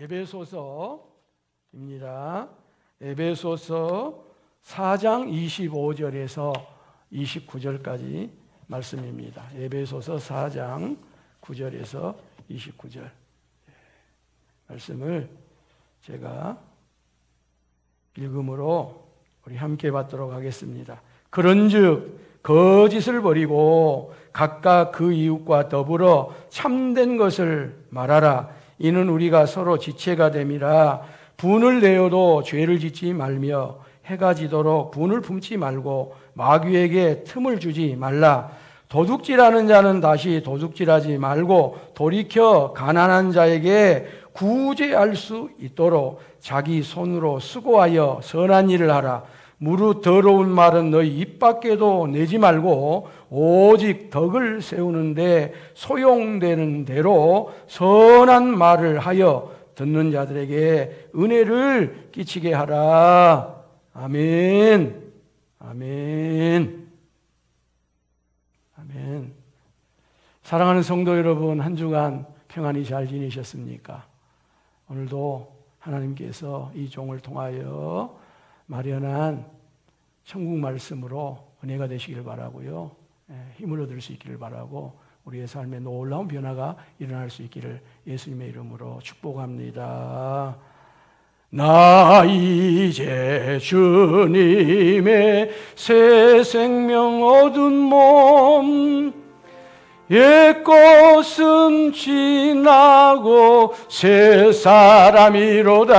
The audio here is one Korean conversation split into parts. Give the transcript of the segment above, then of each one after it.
에베소서입니다. 에베소서 4장 25절에서 29절까지 말씀입니다. 에베소서 4장 9절에서 29절 말씀을 제가 읽음으로 우리 함께 받도록 하겠습니다. 그런즉 거짓을 버리고 각각 그 이웃과 더불어 참된 것을 말하라. 이는 우리가 서로 지체가 됨이라. 분을 내어도 죄를 짓지 말며 해가 지도록 분을 품지 말고 마귀에게 틈을 주지 말라. 도둑질하는 자는 다시 도둑질하지 말고 돌이켜 가난한 자에게 구제할 수 있도록 자기 손으로 수고하여 선한 일을 하라. 무릇 더러운 말은 너희 입 밖에도 내지 말고 오직 덕을 세우는데 소용되는 대로 선한 말을 하여 듣는 자들에게 은혜를 끼치게 하라. 아멘. 아멘. 아멘. 사랑하는 성도 여러분, 한 주간 평안히 잘 지내셨습니까? 오늘도 하나님께서 이 종을 통하여 마련한 천국 말씀으로 은혜가 되시기를 바라고요. 힘을 얻을 수 있기를 바라고 우리의 삶에 놀라운 변화가 일어날 수 있기를 예수님의 이름으로 축복합니다. 나 이제 주님의 새 생명 얻은 몸 옛것은 지나고 새 사람이로다.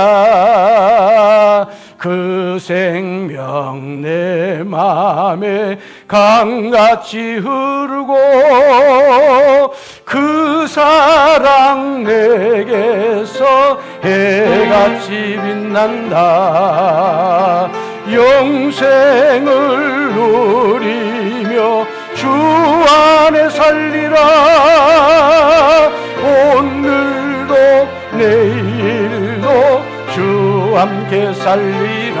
그 생명 내 맘에 강같이 흐르고 그 사랑 내게서 해같이 빛난다. 영생을 누리며 주 안에 살리라. 오늘도 내일도 주 함께 살리라.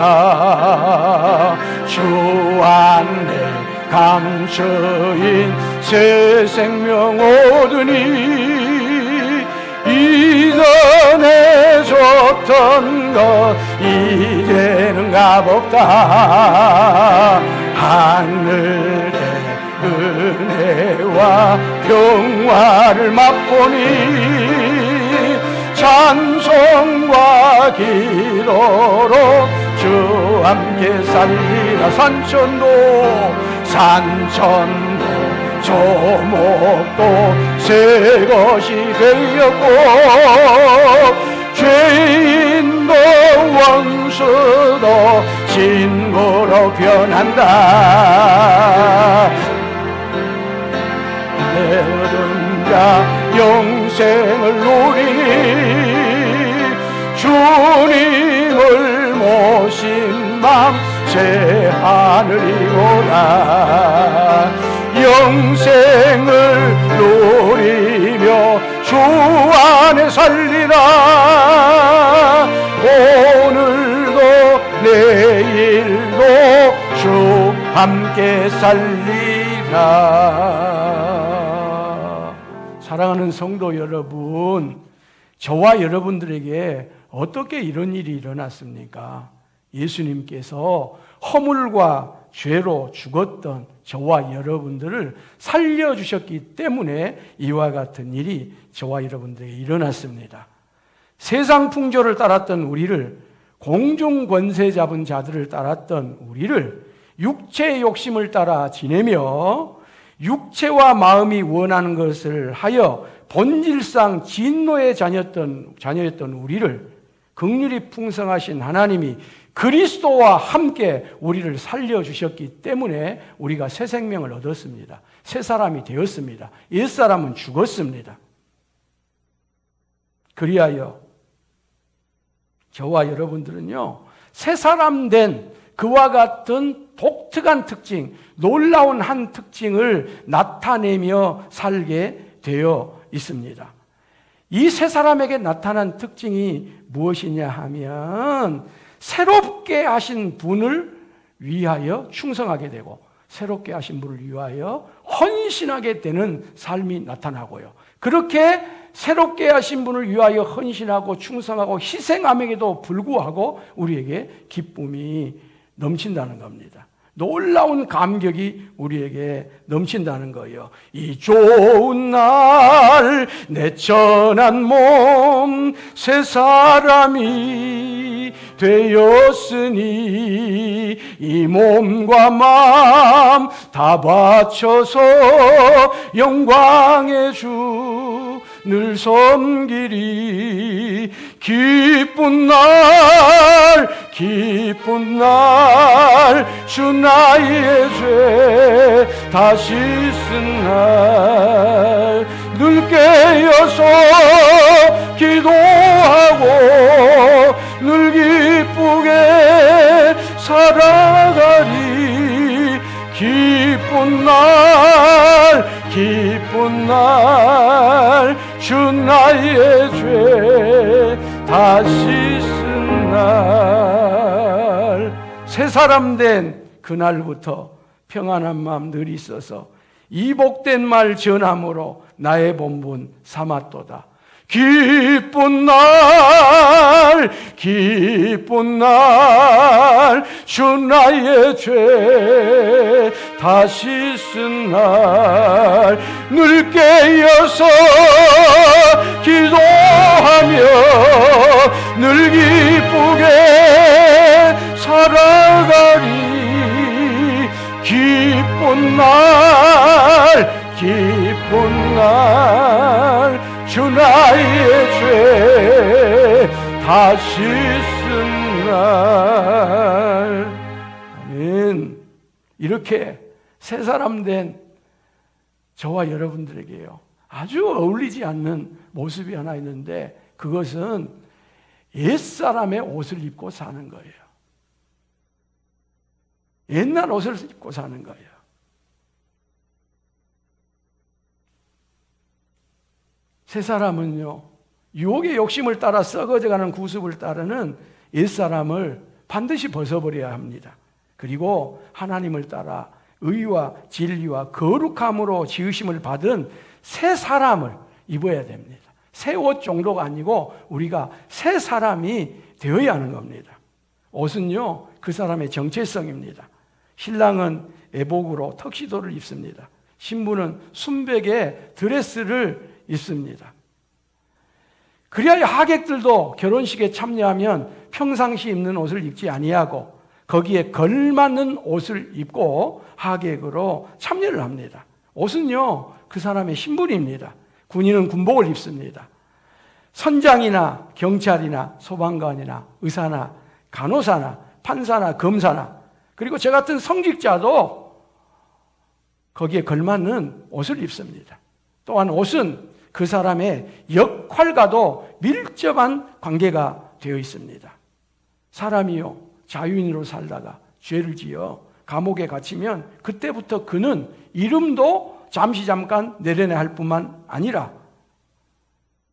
주 안에 감춰인 새 생명 얻으니 이전에 줬던 것 이제는 값없다. 하늘의 은혜와 평화를 맛보니 찬송과 기도로 주 함께 살리라. 산천도 조목도 새 것이 되었고 죄인도 원수도 친구로 변한다. 내 얻은 자 영생을 누리니 주님을 모신 맘 새 하늘이로다. 영생을 누리며 주 안에 살리라. 오늘도 내일도 주 함께 살리라. 사랑하는 성도 여러분, 저와 여러분들에게 어떻게 이런 일이 일어났습니까? 예수님께서 허물과 죄로 죽었던 저와 여러분들을 살려주셨기 때문에 이와 같은 일이 저와 여러분들에게 일어났습니다. 세상 풍조를 따랐던 우리를, 공중 권세 잡은 자들을 따랐던 우리를 육체의 욕심을 따라 지내며 육체와 마음이 원하는 것을 하여 본질상 진노의 자녀였던 우리를 긍휼이 풍성하신 하나님이 그리스도와 함께 우리를 살려주셨기 때문에 우리가 새 생명을 얻었습니다. 새 사람이 되었습니다. 옛사람은 죽었습니다. 그리하여 저와 여러분들은요, 새 사람 된 그와 같은 독특한 특징, 놀라운 한 특징을 나타내며 살게 되어 있습니다. 이 새 사람에게 나타난 특징이 무엇이냐 하면 새롭게 하신 분을 위하여 충성하게 되고 새롭게 하신 분을 위하여 헌신하게 되는 삶이 나타나고요. 그렇게 새롭게 하신 분을 위하여 헌신하고 충성하고 희생함에도 불구하고 우리에게 기쁨이 넘친다는 겁니다. 놀라운 감격이 우리에게 넘친다는 거예요. 이 좋은 날 내 천한 몸 새 사람이 되었으니 이 몸과 마음 다 바쳐서 영광의 주 늘 섬기리. 기쁜 날 주 나의 죄 다 씻은 날 늘 깨어서 기도하고 늘 기쁘게 살아가리. 기쁜 날 주 나의 죄 다 씻은 날. 새 사람 된 그날부터 평안한 마음 늘 있어서 이 복된 말 전함으로 나의 본분 삼았도다. 기쁜 날 주 나의 죄 다 씻은 날 늘 깨어서 기도하며 늘 기쁘게 살아가리. 기쁜 날 주 나의 죄 다 씻은 날. 아멘. 이렇게 새 사람 된 저와 여러분들에게요, 아주 어울리지 않는 모습이 하나 있는데 그것은 옛사람의 옷을 입고 사는 거예요. 옛날 옷을 입고 사는 거예요. 새 사람은요, 유혹의 욕심을 따라 썩어져가는 구습을 따르는 옛사람을 반드시 벗어버려야 합니다. 그리고 하나님을 따라 의와 진리와 거룩함으로 지으심을 받은 새 사람을 입어야 됩니다. 새 옷 정도가 아니고 우리가 새 사람이 되어야 하는 겁니다. 옷은요, 그 사람의 정체성입니다. 신랑은 애복으로 턱시도를 입습니다. 신부는 순백의 드레스를 입습니다. 그리하여 하객들도 결혼식에 참여하면 평상시 입는 옷을 입지 아니하고 거기에 걸맞는 옷을 입고 하객으로 참여를 합니다. 옷은요, 그 사람의 신분입니다. 군인은 군복을 입습니다. 선장이나 경찰이나 소방관이나 의사나 간호사나 판사나 검사나 그리고 저 같은 성직자도 거기에 걸맞는 옷을 입습니다. 또한 옷은 그 사람의 역할과도 밀접한 관계가 되어 있습니다. 사람이요, 자유인으로 살다가 죄를 지어 감옥에 갇히면 그때부터 그는 이름도 잠깐 내려내야 할 뿐만 아니라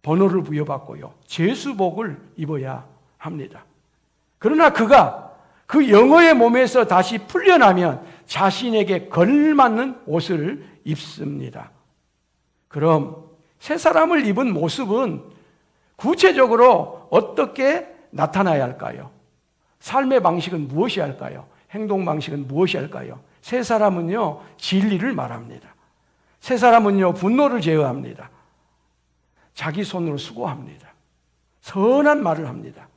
번호를 부여받고요, 제수복을 입어야 합니다. 그러나 그가 그 영어의 몸에서 다시 풀려나면 자신에게 걸맞는 옷을 입습니다. 그럼 새 사람을 입은 모습은 구체적으로 어떻게 나타나야 할까요? 삶의 방식은 무엇이 할까요? 행동 방식은 무엇이 할까요? 새 사람은요, 진리를 말합니다. 새 사람은요, 분노를 제어합니다. 자기 손으로 수고합니다. 선한 말을 합니다.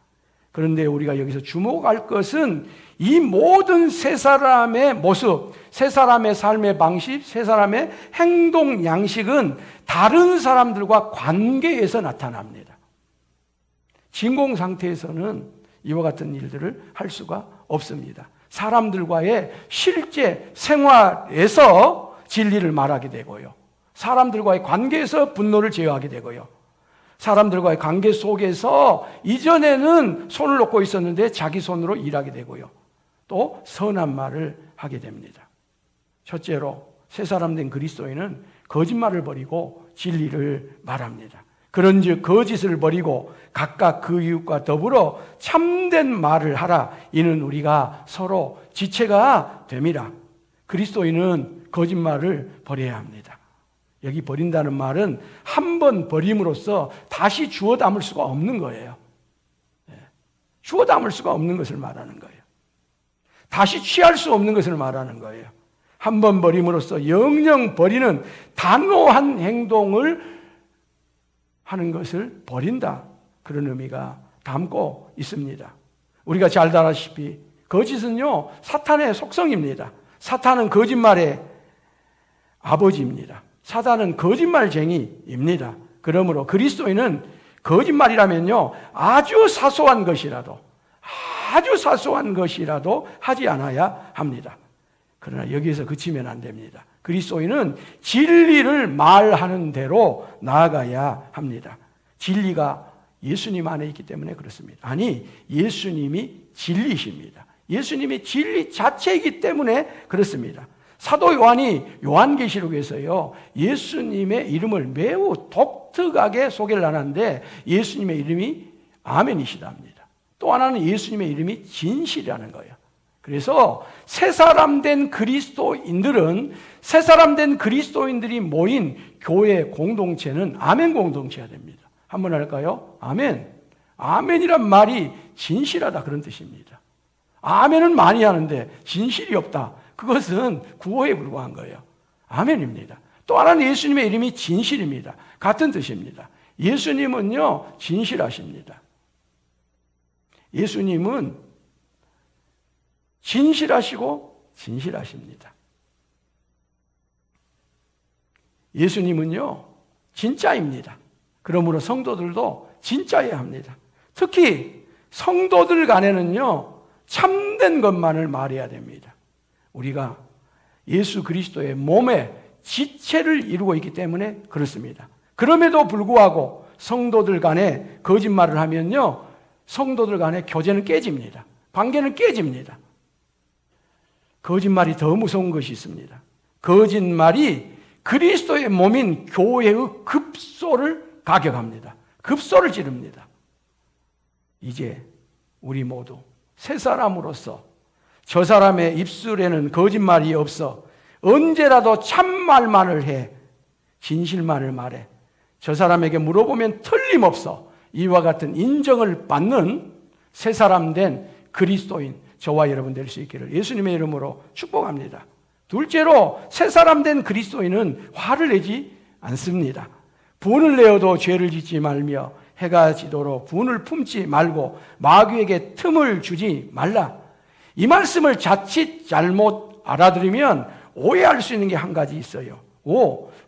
그런데 우리가 여기서 주목할 것은 이 모든 새 사람의 모습, 새 사람의 삶의 방식, 새 사람의 행동 양식은 다른 사람들과 관계에서 나타납니다. 진공 상태에서는 이와 같은 일들을 할 수가 없습니다. 사람들과의 실제 생활에서 진리를 말하게 되고요, 사람들과의 관계에서 분노를 제어하게 되고요, 사람들과의 관계 속에서 이전에는 손을 놓고 있었는데 자기 손으로 일하게 되고요, 또 선한 말을 하게 됩니다. 첫째로 새 사람 된 그리스도인은 거짓말을 버리고 진리를 말합니다. 그런즉 거짓을 버리고 각각 그 이웃과 더불어 참된 말을 하라. 이는 우리가 서로 지체가 됨이라. 그리스도인은 거짓말을 버려야 합니다. 여기 버린다는 말은 한 번 버림으로써 다시 주워 담을 수가 없는 거예요. 주워 담을 수가 없는 것을 말하는 거예요. 다시 취할 수 없는 것을 말하는 거예요. 한 번 버림으로써 영영 버리는 단호한 행동을 하는 것을 버린다. 그런 의미가 담고 있습니다. 우리가 잘 알다시피 거짓은요, 사탄의 속성입니다. 사탄은 거짓말의 아버지입니다. 사탄은 거짓말쟁이입니다. 그러므로 그리스도인은 거짓말이라면요, 아주 사소한 것이라도 하지 않아야 합니다. 그러나 여기에서 그치면 안 됩니다. 그리스도인은 진리를 말하는 대로 나아가야 합니다. 진리가 예수님 안에 있기 때문에 그렇습니다. 아니, 예수님이 진리십니다. 예수님이 진리 자체이기 때문에 그렇습니다. 사도 요한이 요한계시록에서요, 예수님의 이름을 매우 독특하게 소개를 하는데 예수님의 이름이 아멘이시답니다. 또 하나는 예수님의 이름이 진실이라는 거예요. 그래서 새 사람 된 그리스도인들이 모인 교회 공동체는 아멘 공동체가 됩니다. 한번 할까요? 아멘. 아멘이란 말이 진실하다 그런 뜻입니다. 아멘은 많이 하는데 진실이 없다. 그것은 구호에 불과한 거예요. 아멘입니다. 또 하나는 예수님의 이름이 진실입니다. 같은 뜻입니다. 예수님은요, 진실하십니다. 예수님은 진실하시고 진실하십니다. 예수님은요, 진짜입니다. 그러므로 성도들도 진짜여야 합니다. 특히 성도들 간에는요, 참된 것만을 말해야 됩니다. 우리가 예수 그리스도의 몸의 지체를 이루고 있기 때문에 그렇습니다. 그럼에도 불구하고 성도들 간에 거짓말을 하면요, 성도들 간의 교제는 깨집니다. 관계는 깨집니다. 거짓말이 더 무서운 것이 있습니다. 거짓말이 그리스도의 몸인 교회의 급소를 가격합니다. 급소를 지릅니다. 이제 우리 모두 새 사람으로서 저 사람의 입술에는 거짓말이 없어 언제라도 참말만을 해, 진실만을 말해, 저 사람에게 물어보면 틀림없어 이와 같은 인정을 받는 새 사람 된 그리스도인 저와 여러분 될 수 있기를 예수님의 이름으로 축복합니다. 둘째로 새 사람 된 그리스도인은 화를 내지 않습니다. 분을 내어도 죄를 짓지 말며 해가 지도록 분을 품지 말고 마귀에게 틈을 주지 말라. 이 말씀을 자칫 잘못 알아들으면 오해할 수 있는 게 한 가지 있어요.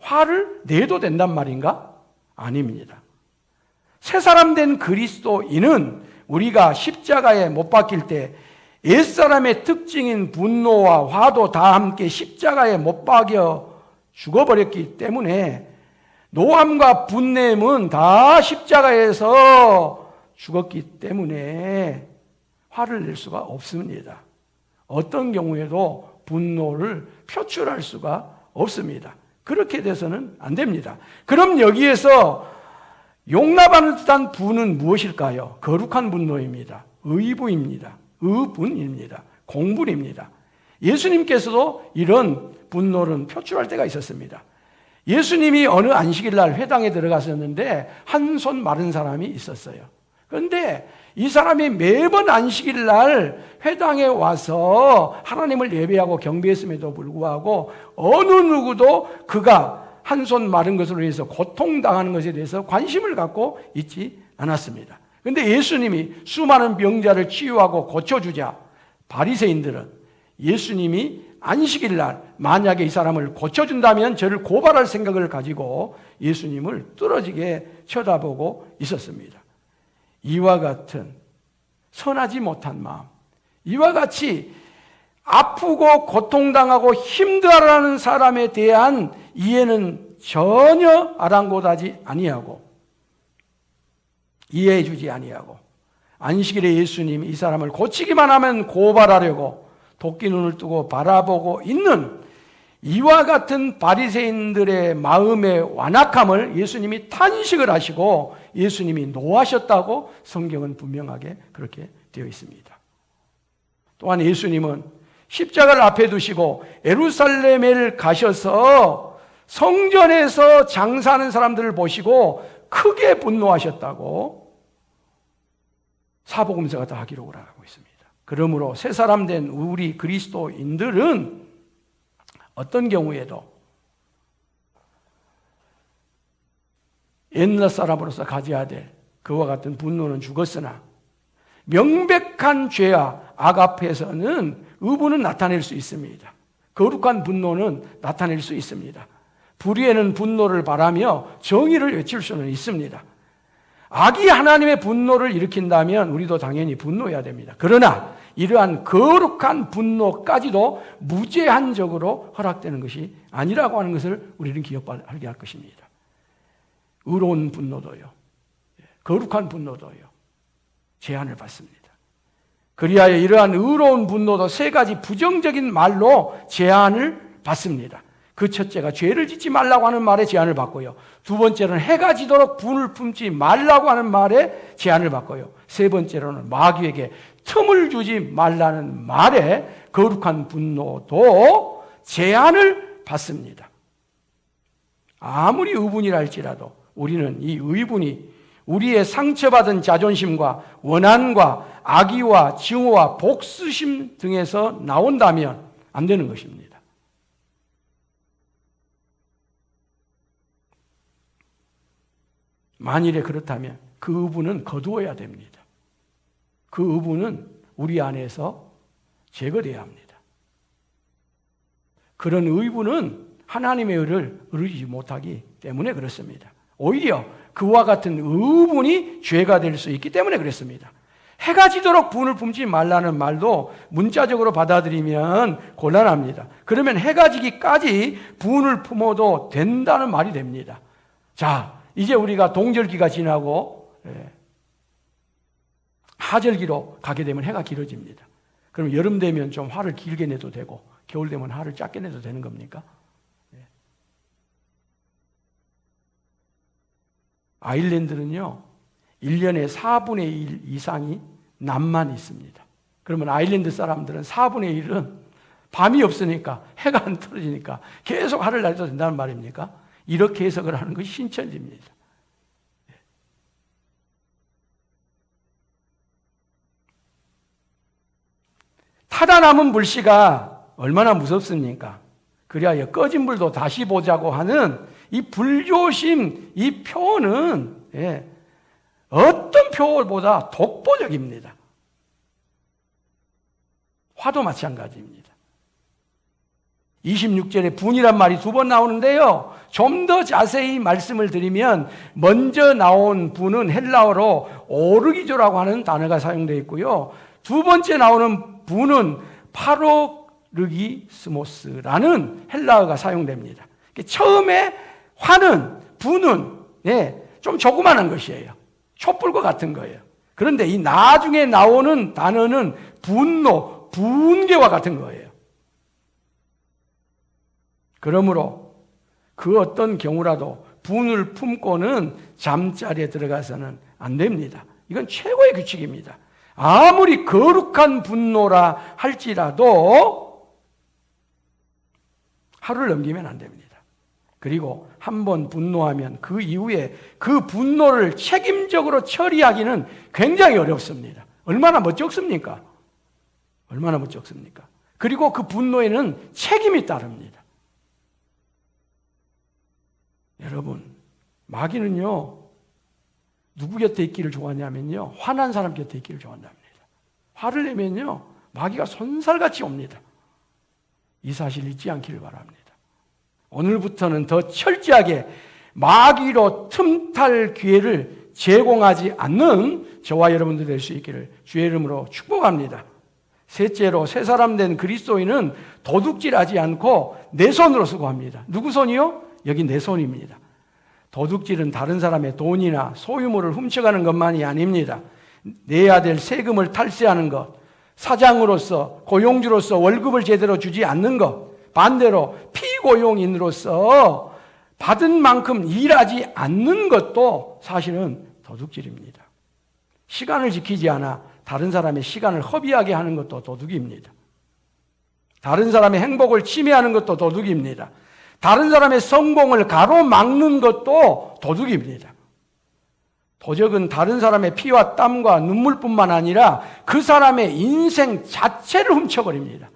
화를 내도 된단 말인가? 아닙니다. 새 사람 된 그리스도인은 우리가 십자가에 못 박힐 때 옛사람의 특징인 분노와 화도 다 함께 십자가에 못 박여 죽어버렸기 때문에 노함과 분냄은 다 십자가에서 죽었기 때문에 화를 낼 수가 없습니다. 어떤 경우에도 분노를 표출할 수가 없습니다. 그렇게 돼서는 안 됩니다. 그럼 여기에서 용납하는 듯한 분은 무엇일까요? 거룩한 분노입니다. 의부입니다. 의분입니다. 공분입니다. 예수님께서도 이런 분노를 표출할 때가 있었습니다. 예수님이 어느 안식일 날 회당에 들어가셨는데 한 손 마른 사람이 있었어요. 그런데 이 사람이 매번 안식일 날 회당에 와서 하나님을 예배하고 경배했음에도 불구하고 어느 누구도 그가 한 손 마른 것으로 인해서 고통당하는 것에 대해서 관심을 갖고 있지 않았습니다. 그런데 예수님이 수많은 병자를 치유하고 고쳐주자 바리새인들은 예수님이 안식일 날 만약에 이 사람을 고쳐준다면 저를 고발할 생각을 가지고 예수님을 뚫어지게 쳐다보고 있었습니다. 이와 같은 선하지 못한 마음, 이와 같이 아프고 고통당하고 힘들어하는 사람에 대한 이해는 전혀 아랑곳하지 아니하고 이해해 주지 아니하고 안식일에 예수님이 이 사람을 고치기만 하면 고발하려고 도끼 눈을 뜨고 바라보고 있는 이와 같은 바리새인들의 마음의 완악함을 예수님이 탄식을 하시고 예수님이 노하셨다고 성경은 분명하게 그렇게 되어 있습니다. 또한 예수님은 십자가를 앞에 두시고 예루살렘에 가셔서 성전에서 장사하는 사람들을 보시고 크게 분노하셨다고 사복음서가 다 기록을 하고 있습니다. 그러므로 새 사람 된 우리 그리스도인들은 어떤 경우에도 옛날 사람으로서 가져야 될 그와 같은 분노는 죽었으나 명백한 죄와 악 앞에서는 의분은 나타낼 수 있습니다. 거룩한 분노는 나타낼 수 있습니다. 불의에는 분노를 바라며 정의를 외칠 수는 있습니다. 악이 하나님의 분노를 일으킨다면 우리도 당연히 분노해야 됩니다. 그러나 이러한 거룩한 분노까지도 무제한적으로 허락되는 것이 아니라고 하는 것을 우리는 기억하게 할 것입니다. 의로운 분노도요, 거룩한 분노도요, 제한을 받습니다. 그리하여 이러한 의로운 분노도 세 가지 부정적인 말로 제한을 받습니다. 그 첫째가 죄를 짓지 말라고 하는 말에 제한을 받고요. 두 번째로는 해가 지도록 분을 품지 말라고 하는 말에 제한을 받고요. 세 번째로는 마귀에게 틈을 주지 말라는 말에 거룩한 분노도 제한을 받습니다. 아무리 의분이라 할지라도 우리는 이 의분이 우리의 상처받은 자존심과 원한과 악의와 증오와 복수심 등에서 나온다면 안 되는 것입니다. 만일에 그렇다면 그 의분은 거두어야 됩니다. 그 의분은 우리 안에서 제거되어야 합니다. 그런 의분은 하나님의 의를 이루지 못하기 때문에 그렇습니다. 오히려 그와 같은 의분이 죄가 될 수 있기 때문에 그랬습니다. 해가 지도록 분을 품지 말라는 말도 문자적으로 받아들이면 곤란합니다. 그러면 해가 지기까지 분을 품어도 된다는 말이 됩니다. 자, 이제 우리가 동절기가 지나고 하절기로 가게 되면 해가 길어집니다. 그럼 여름 되면 좀 화를 길게 내도 되고 겨울 되면 화를 짧게 내도 되는 겁니까? 아일랜드는요, 1년에 4분의 1 이상이 낮만 있습니다. 그러면 아일랜드 사람들은 4분의 1은 밤이 없으니까, 해가 안 떨어지니까 계속 하늘 날려도 된다는 말입니까? 이렇게 해석을 하는 것이 신천지입니다. 타다 남은 불씨가 얼마나 무섭습니까? 그리하여 꺼진 불도 다시 보자고 하는 이 불조심, 이 표는 어떤 표보다 독보적입니다. 화도 마찬가지입니다. 26절에 분이란 말이 2번 나오는데요. 좀 더 자세히 말씀을 드리면 먼저 나온 분은 헬라어로 오르기조라고 하는 단어가 사용되어 있고요. 두 번째 나오는 분은 파로르기스모스라는 헬라어가 사용됩니다. 처음에 화는, 분은 좀 조그마한 것이에요. 촛불과 같은 거예요. 그런데 이 나중에 나오는 단어는 분노, 분개와 같은 거예요. 그러므로 그 어떤 경우라도 분을 품고는 잠자리에 들어가서는 안 됩니다. 이건 최고의 규칙입니다. 아무리 거룩한 분노라 할지라도 하루를 넘기면 안 됩니다. 그리고 한번 분노하면 그 이후에 그 분노를 책임적으로 처리하기는 굉장히 어렵습니다. 얼마나 멋쩍습니까? 얼마나 멋쩍습니까? 그리고 그 분노에는 책임이 따릅니다. 여러분, 마귀는요, 누구 곁에 있기를 좋아하냐면요, 화난 사람 곁에 있기를 좋아한답니다. 화를 내면요, 마귀가 손살같이 옵니다. 이 사실 잊지 않기를 바랍니다. 오늘부터는 더 철저하게 마귀로 틈탈 기회를 제공하지 않는 저와 여러분들 될 수 있기를 주의 이름으로 축복합니다. 셋째로, 새 사람 된 그리스도인은 도둑질하지 않고 내 손으로 쓰고 합니다. 누구 손이요? 여기 내 손입니다. 도둑질은 다른 사람의 돈이나 소유물을 훔쳐가는 것만이 아닙니다. 내야 될 세금을 탈세하는 것, 사장으로서, 고용주로서 월급을 제대로 주지 않는 것, 반대로 피고용인으로서 받은 만큼 일하지 않는 것도 사실은 도둑질입니다. 시간을 지키지 않아 다른 사람의 시간을 허비하게 하는 것도 도둑입니다. 다른 사람의 행복을 침해하는 것도 도둑입니다. 다른 사람의 성공을 가로막는 것도 도둑입니다. 도적은 다른 사람의 피와 땀과 눈물뿐만 아니라 그 사람의 인생 자체를 훔쳐버립니다.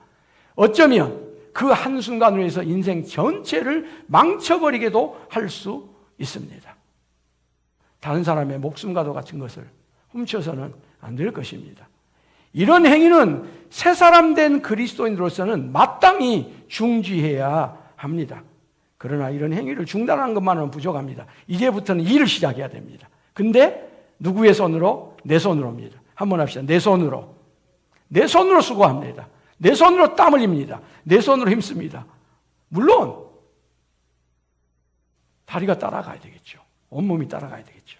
어쩌면 그 한순간으로 해서 인생 전체를 망쳐버리게도 할 수 있습니다. 다른 사람의 목숨과도 같은 것을 훔쳐서는 안 될 것입니다. 이런 행위는 새 사람 된 그리스도인으로서는 마땅히 중지해야 합니다. 그러나 이런 행위를 중단하는 것만은 부족합니다. 이제부터는 일을 시작해야 됩니다. 근데 누구의 손으로? 내 손으로입니다. 한번 합시다. 내 손으로. 내 손으로 수고합니다. 내 손으로 땀 흘립니다. 내 손으로 힘씁니다. 물론 다리가 따라가야 되겠죠. 온몸이 따라가야 되겠죠.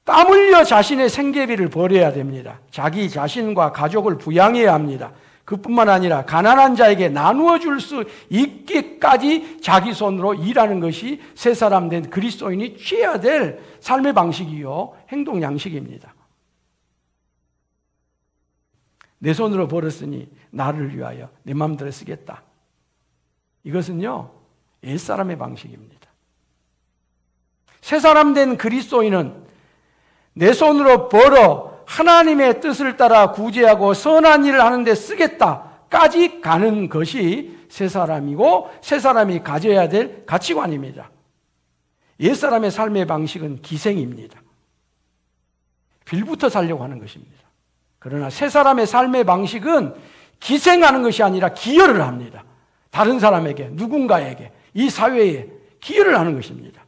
땀 흘려 자신의 생계비를 벌여야 됩니다. 자기 자신과 가족을 부양해야 합니다. 그뿐만 아니라 가난한 자에게 나누어 줄 수 있기까지 자기 손으로 일하는 것이 새 사람 된 그리스도인이 취해야 될 삶의 방식이요 행동 양식입니다. 내 손으로 벌었으니 나를 위하여 내 마음대로 쓰겠다. 이것은요 옛사람의 방식입니다. 새 사람 된 그리스도인은 내 손으로 벌어 하나님의 뜻을 따라 구제하고 선한 일을 하는데 쓰겠다까지 가는 것이 새 사람이고 새 사람이 가져야 될 가치관입니다. 옛사람의 삶의 방식은 기생입니다. 빌부터 살려고 하는 것입니다. 그러나 새 사람의 삶의 방식은 기생하는 것이 아니라 기여를 합니다. 다른 사람에게, 누군가에게, 이 사회에 기여를 하는 것입니다.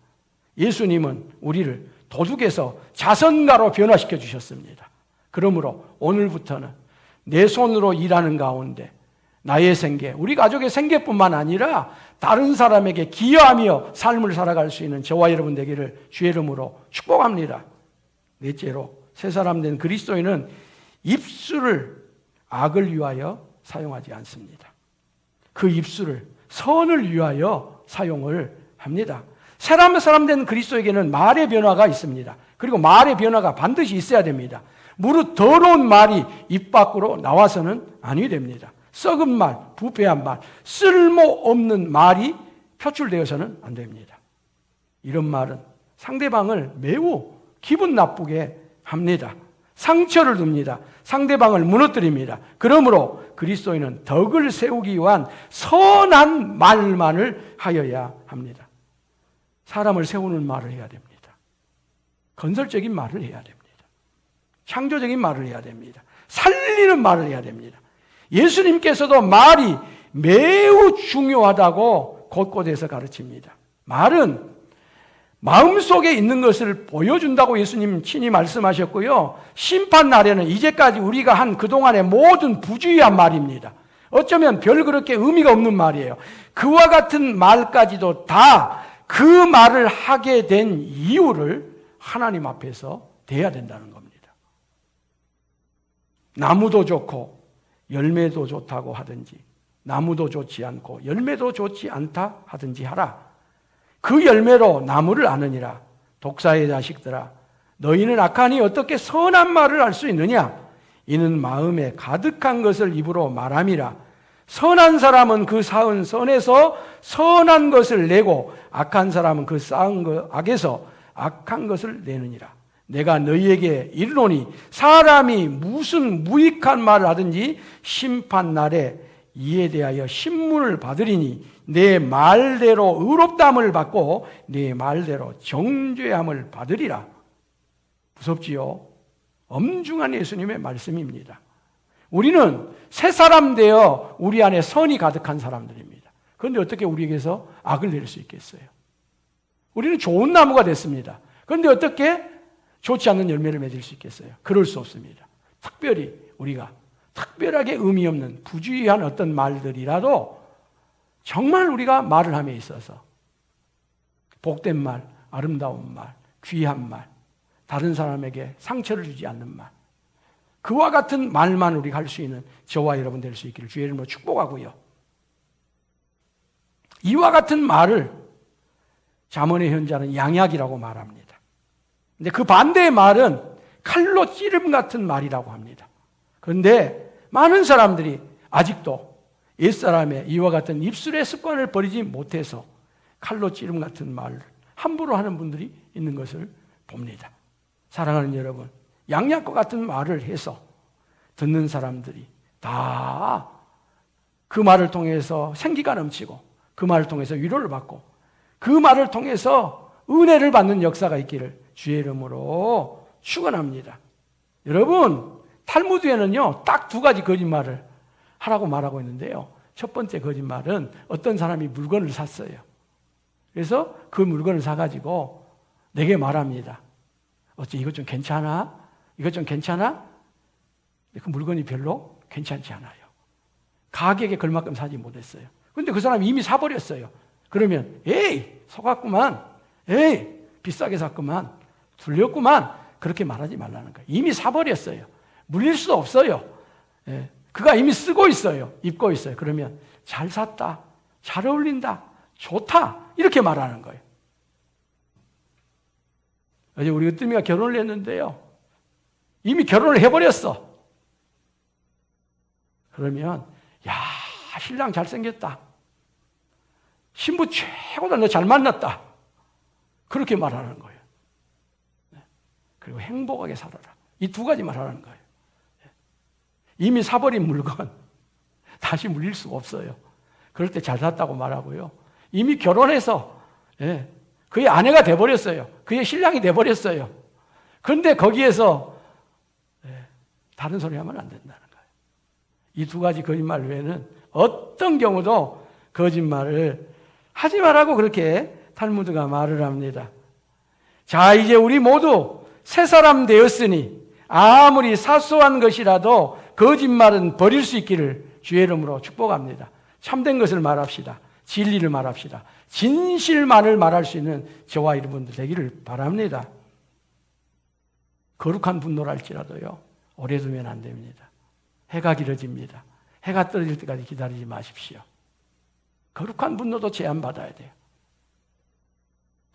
예수님은 우리를 도둑에서 자선가로 변화시켜 주셨습니다. 그러므로 오늘부터는 내 손으로 일하는 가운데 나의 생계, 우리 가족의 생계뿐만 아니라 다른 사람에게 기여하며 삶을 살아갈 수 있는 저와 여러분 되기를 주의 이름으로 축복합니다. 넷째로 새 사람 된 그리스도인은 입술을 악을 위하여 사용하지 않습니다. 그 입술을 선을 위하여 사용을 합니다. 새 사람 된 그리스도에게는 말의 변화가 있습니다. 그리고 말의 변화가 반드시 있어야 됩니다. 무릇 더러운 말이 입 밖으로 나와서는 아니 됩니다. 썩은 말, 부패한 말, 쓸모없는 말이 표출되어서는 안 됩니다. 이런 말은 상대방을 매우 기분 나쁘게 합니다. 상처를 줍니다. 상대방을 무너뜨립니다. 그러므로 그리스도인은 덕을 세우기 위한 선한 말만을 하여야 합니다. 사람을 세우는 말을 해야 됩니다. 건설적인 말을 해야 됩니다. 창조적인 말을 해야 됩니다. 살리는 말을 해야 됩니다. 예수님께서도 말이 매우 중요하다고 곳곳에서 가르칩니다. 말은 마음속에 있는 것을 보여준다고 예수님 친히 말씀하셨고요. 심판날에는 이제까지 우리가 한 그동안의 모든 부주의한 말입니다. 어쩌면 별 그렇게 의미가 없는 말이에요. 그와 같은 말까지도 다 그 말을 하게 된 이유를 하나님 앞에서 대해야 된다는 겁니다. 나무도 좋고 열매도 좋다고 하든지 나무도 좋지 않고 열매도 좋지 않다 하든지 하라. 그 열매로 나무를 아느니라. 독사의 자식들아, 너희는 악하니 어떻게 선한 말을 할 수 있느냐? 이는 마음에 가득한 것을 입으로 말함이라. 선한 사람은 그 쌓은 선에서 선한 것을 내고 악한 사람은 그 쌓은 악에서 악한 것을 내느니라. 내가 너희에게 이르노니 사람이 무슨 무익한 말을 하든지 심판날에 이에 대하여 신문을 받으리니 내 말대로 의롭다함을 받고 내 말대로 정죄함을 받으리라. 무섭지요? 엄중한 예수님의 말씀입니다. 우리는 새 사람 되어 우리 안에 선이 가득한 사람들입니다. 그런데 어떻게 우리에게서 악을 낼 수 있겠어요? 우리는 좋은 나무가 됐습니다. 그런데 어떻게 좋지 않는 열매를 맺을 수 있겠어요? 그럴 수 없습니다. 특별히 우리가 특별하게 의미 없는 부주의한 어떤 말들이라도 정말 우리가 말을 함에 있어서 복된 말, 아름다운 말, 귀한 말, 다른 사람에게 상처를 주지 않는 말, 그와 같은 말만 우리가 할 수 있는 저와 여러분 될 수 있기를 주의 이름으로 축복하고요. 이와 같은 말을 잠언의 현자는 양약이라고 말합니다. 근데 그 반대의 말은 칼로 찌름 같은 말이라고 합니다. 그런데 많은 사람들이 아직도 옛사람의 이와 같은 입술의 습관을 버리지 못해서 칼로 찌름 같은 말 함부로 하는 분들이 있는 것을 봅니다. 사랑하는 여러분, 양약과 같은 말을 해서 듣는 사람들이 다 그 말을 통해서 생기가 넘치고 그 말을 통해서 위로를 받고 그 말을 통해서 은혜를 받는 역사가 있기를 주의 이름으로 축원합니다. 여러분, 탈무드에는요 딱 두 가지 거짓말을 하라고 말하고 있는데요. 첫 번째 거짓말은 어떤 사람이 물건을 샀어요. 그래서 그 물건을 사가지고 내게 말합니다. 어째 이것 좀 괜찮아? 이것 좀 괜찮아? 그 물건이 별로 괜찮지 않아요. 가격에 걸맞게 사지 못했어요. 그런데 그 사람이 이미 사버렸어요. 그러면 에이 속았구만, 에이 비싸게 샀구만, 둘렸구만, 그렇게 말하지 말라는 거예요. 이미 사버렸어요. 물릴 수도 없어요. 예. 그가 이미 쓰고 있어요. 입고 있어요. 그러면 잘 샀다, 잘 어울린다, 좋다, 이렇게 말하는 거예요. 어제 우리 으뜸이가 결혼을 했는데요, 이미 결혼을 해버렸어. 그러면 야, 신랑 잘생겼다, 신부 최고다, 너 잘 만났다, 그렇게 말하는 거예요. 그리고 행복하게 살아라, 이 두 가지 말하는 거예요. 이미 사버린 물건 다시 물릴 수가 없어요. 그럴 때 잘 샀다고 말하고요, 이미 결혼해서 그의 아내가 돼버렸어요. 그의 신랑이 돼버렸어요. 그런데 거기에서 다른 소리 하면 안 된다는 거예요. 이 두 가지 거짓말 외에는 어떤 경우도 거짓말을 하지 말라고 그렇게 탈무드가 말을 합니다. 자, 이제 우리 모두 새 사람 되었으니 아무리 사소한 것이라도 거짓말은 버릴 수 있기를 주의 이름으로 축복합니다. 참된 것을 말합시다. 진리를 말합시다. 진실만을 말할 수 있는 저와 여러분들 되기를 바랍니다. 거룩한 분노랄지라도요, 오래 두면 안 됩니다. 해가 길어집니다. 해가 떨어질 때까지 기다리지 마십시오. 거룩한 분노도 제한받아야 돼요.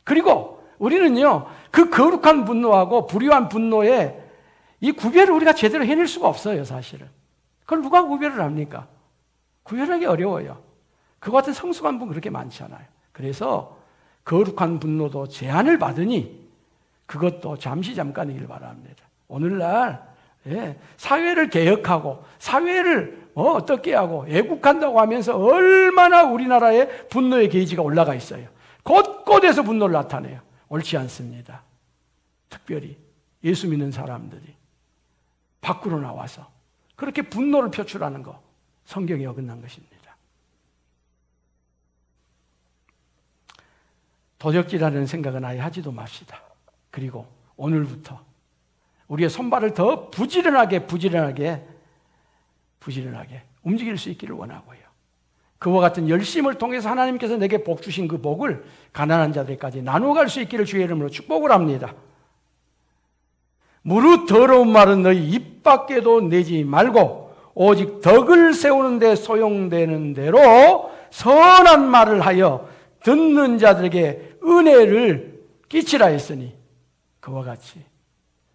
그리고 우리는요, 그 거룩한 분노하고 불의한 분노의 이 구별을 우리가 제대로 해낼 수가 없어요, 사실은. 그걸 누가 구별을 합니까? 구별하기 어려워요. 그와 같은 성숙한 분 그렇게 많지 않아요. 그래서 거룩한 분노도 제한을 받으니 그것도 잠시 잠깐이길 바랍니다. 오늘날 사회를 개혁하고 사회를 어떻게 하고 애국한다고 하면서 얼마나 우리나라의 분노의 게이지가 올라가 있어요. 곳곳에서 분노를 나타내요. 옳지 않습니다. 특별히 예수 믿는 사람들이 밖으로 나와서 그렇게 분노를 표출하는 거, 성경이 어긋난 것입니다. 도적질하는 생각은 아예 하지도 맙시다. 그리고 오늘부터 우리의 손발을 더 부지런하게 움직일 수 있기를 원하고요. 그와 같은 열심을 통해서 하나님께서 내게 복 주신 그 복을 가난한 자들까지 나눠갈 수 있기를 주의 이름으로 축복을 합니다. 무릇 더러운 말은 너희 입 밖에도 내지 말고 오직 덕을 세우는 데 소용되는 대로 선한 말을 하여 듣는 자들에게 은혜를 끼치라 했으니 그와 같이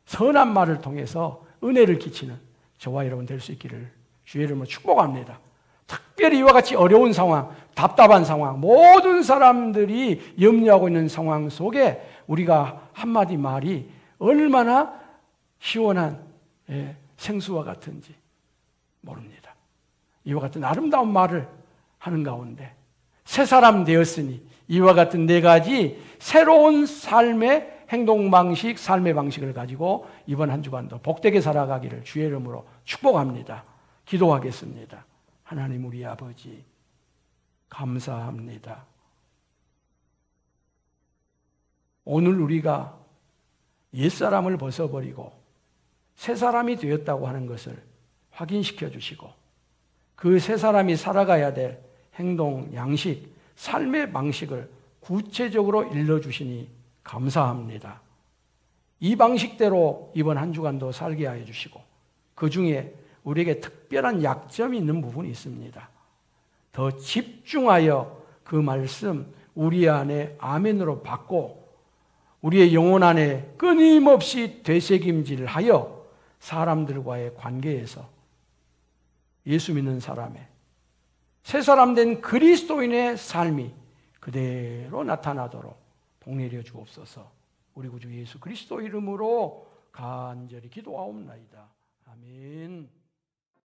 선한 말을 통해서 은혜를 끼치는 저와 여러분 될 수 있기를 주의 이름으로 축복합니다. 특별히 이와 같이 어려운 상황, 답답한 상황, 모든 사람들이 염려하고 있는 상황 속에 우리가 한마디 말이 얼마나 시원한 생수와 같은지 모릅니다. 이와 같은 아름다운 말을 하는 가운데 새 사람 되었으니 이와 같은 네 가지 새로운 삶의 행동 방식, 삶의 방식을 가지고 이번 한 주간도 복되게 살아가기를 주의 이름으로 축복합니다. 기도하겠습니다. 하나님 우리 아버지 감사합니다. 오늘 우리가 옛사람을 벗어버리고 새 사람이 되었다고 하는 것을 확인시켜 주시고 그 새 사람이 살아가야 될 행동, 양식, 삶의 방식을 구체적으로 일러주시니 감사합니다. 이 방식대로 이번 한 주간도 살게 하여 주시고 그 중에 우리에게 특별한 약점이 있는 부분이 있습니다. 더 집중하여 그 말씀 우리 안에 아멘으로 받고 우리의 영혼 안에 끊임없이 되새김질하여 사람들과의 관계에서 예수 믿는 사람의 새 사람 된 그리스도인의 삶이 그대로 나타나도록 복내려 주옵소서. 우리 구주 예수 그리스도 이름으로 간절히 기도하옵나이다. 아멘.